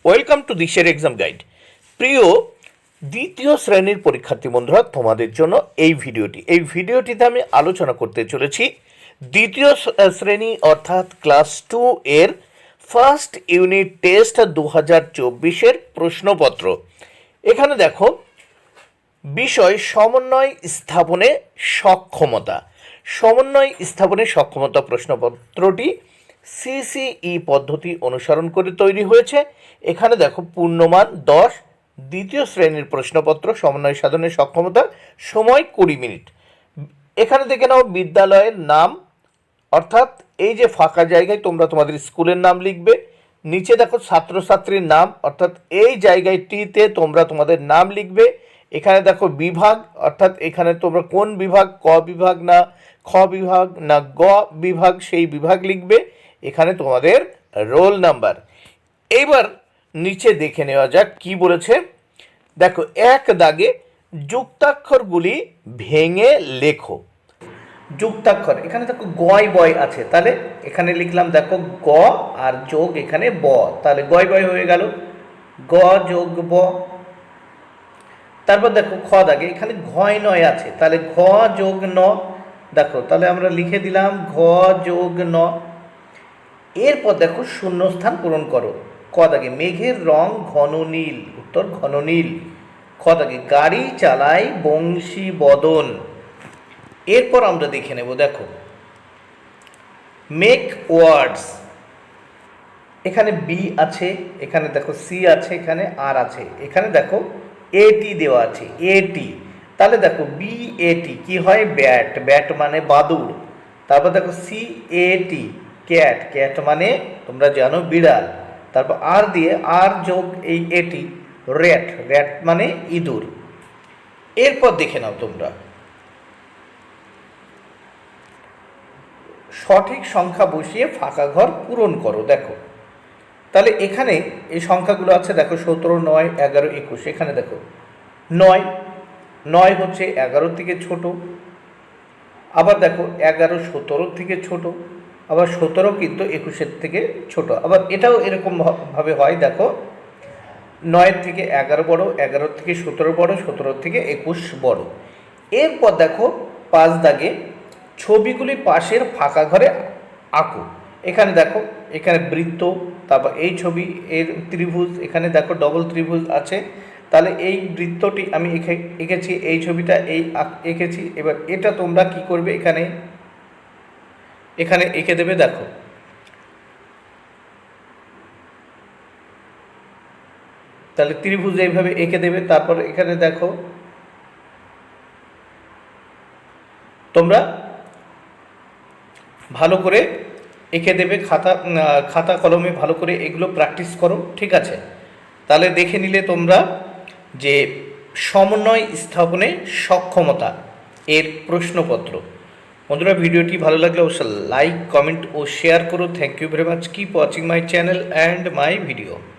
Welcome to দিশের exam guide. প্রিয় দ্বিতীয় শ্রেণীর পরীক্ষার্থী বন্ধুরা, তোমাদের জন্য এই ভিডিওটিতে আমি আলোচনা করতে চলেছি দ্বিতীয় শ্রেণী অর্থাৎ ক্লাস 2 এর ফার্স্ট ইউনিট টেস্ট 2024-এর প্রশ্নপত্র। এখানে দেখো, বিষয় সমন্বয় স্থাপনে সক্ষমতা। সমন্বয় স্থাপনে সক্ষমতা প্রশ্নপত্রটি সিসিই পদ্ধতি অনুসরণ করে তৈরি হয়েছে। এখানে দেখো, পূর্ণমান 10, দ্বিতীয় শ্রেণীর প্রশ্নপত্র, সমন্বয় সাধনের সক্ষমতা, সময় 20 মিনিট। এখানে দেখে নাও বিদ্যালয়ের নাম, অর্থাৎ এই যে ফাঁকা জায়গায় তোমরা তোমাদের স্কুলের নাম লিখবে। নিচে দেখো ছাত্রছাত্রীর নাম, অর্থাৎ এই জায়গাটিতে তোমরা তোমাদের নাম লিখবে। এখানে দেখো বিভাগ, অর্থাৎ এখানে তোমরা কোন বিভাগ, ক বিভাগ না খ বিভাগ না গ বিভাগ, সেই বিভাগ লিখবে। এখানে তোমাদের রোল নাম্বার। এইবার নিচে দেখে নেওয়া যাক কি বলেছে। দেখো, এক দাগে যুক্তাক্ষরগুলি ভেঙে লেখো। যুক্তাক্ষর এখানে দেখো গয় বয় আছে, তাহলে এখানে লিখলাম দেখো গ আর যোগ এখানে ব, তাহলে গয় বয় হয়ে গেল, গ যোগ ব। তারপর দেখো খ দাগে এখানে ঘয় নয় আছে, তাহলে ঘ যোগ ন, দেখো তাহলে আমরা লিখে দিলাম ঘ যোগ ন। এরপর দেখো শূন্যস্থান পূরণ করো। ক দাগে মেঘের রং ঘন নীল, উত্তর ঘন নীল। খ দাগে গাড়ি চালায় বংশী বদন। এরপর আমরা দেখে নেব, দেখো মেক ওয়ার্ডস, এখানে বি আছে, এখানে দেখো সি আছে, এখানে আর আছে, এখানে দেখো এটি দেওয়া আছে, এটি। তাহলে দেখো বি এটি কি হয়, ব্যাট, ব্যাট মানে বাদুড়। তারপর দেখো সি এটি ক্যাট, ক্যাট মানে তোমরা জানো বিড়াল। তারপর আর দিয়ে আর যোগ এই এটি র্যাট, র্যাট মানে ইঁদুর। এরপর দেখে নাও তোমরা সঠিক সংখ্যা বসিয়ে ফাঁকা ঘর পূরণ করো। দেখো তাহলে এখানে এই সংখ্যাগুলো আছে, দেখো 17, 9, 11, 21। এখানে দেখো 9, 9 হচ্ছে 11 থেকে ছোট। আবার দেখো 11 17 থেকে ছোট, আবার 17 কিন্তু 21 থেকে ছোট। আবার এটাও এরকম ভাবে হয়, দেখো 9 থেকে 11 বড়, 11 থেকে 17 বড়, 17 থেকে 21 বড়। এরপর দেখো 5 দাগে ছবিগুলি পাশের ফাঁকা ঘরে আঁকো। এখানে দেখো এখানে বৃত্ত, তারপর এই ছবি এর ত্রিভুজ, এখানে দেখো ডবল ত্রিভুজ আছে, তাহলে এই বৃত্তটি আমি এঁকেছি, এই ছবিটা এই এঁকেছি। এবার এটা তোমরা কি করবে, এখানে এখানে এঁকে দেবে। দেখো তাহলে ত্রিভুজ এইভাবে এঁকে দেবে। তারপর এখানে দেখো তোমরা ভালো করে এঁকে দেবে, খাতা কলমে ভালো করে এগুলো প্র্যাকটিস করো, ঠিক আছে? তাহলে দেখে নিলে তোমরা যে সমন্বয় স্থাপনে সক্ষমতা এর প্রশ্নপত্র। বন্ধুরা, ভিডিওটি ভালো লাগলে অবশ্যই লাইক, কমেন্ট ও শেয়ার করো। Thank you very much. Keep watching my channel and my video.